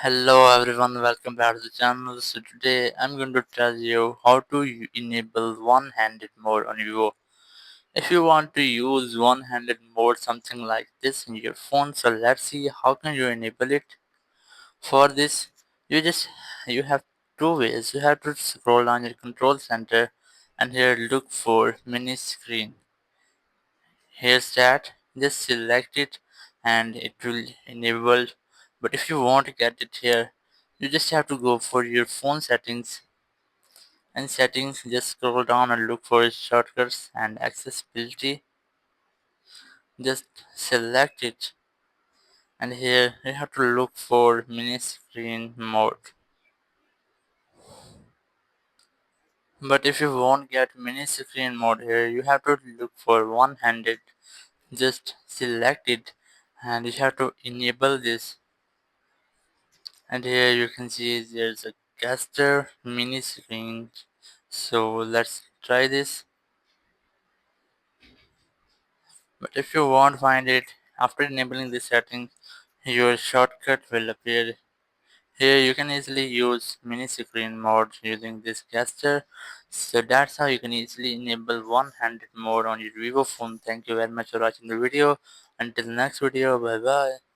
Hello everyone, welcome back to the channel. So today I'm going to tell you how to enable one-handed mode on Vivo. If you want to use one-handed mode something like this in your phone, so let's see how can you enable it. For this, you have two ways. You have to scroll down your control center and here look for mini screen. Here's that. Just select it and it will enable. But if you want to get it here, you just have to go for your phone settings and settings, just scroll down and look for shortcuts and accessibility. Just select it and here you have to look for mini screen mode. But if you won't get mini screen mode here, you have to look for one handed. Just select it and you have to enable this. And here you can see there's a caster mini screen. So let's try this. But if you won't find it after enabling this setting, your shortcut will appear. Here you can easily use mini screen mode using this caster. So that's how you can easily enable one-handed mode on your Vivo phone. Thank you very much for watching the video. Until next video, bye bye.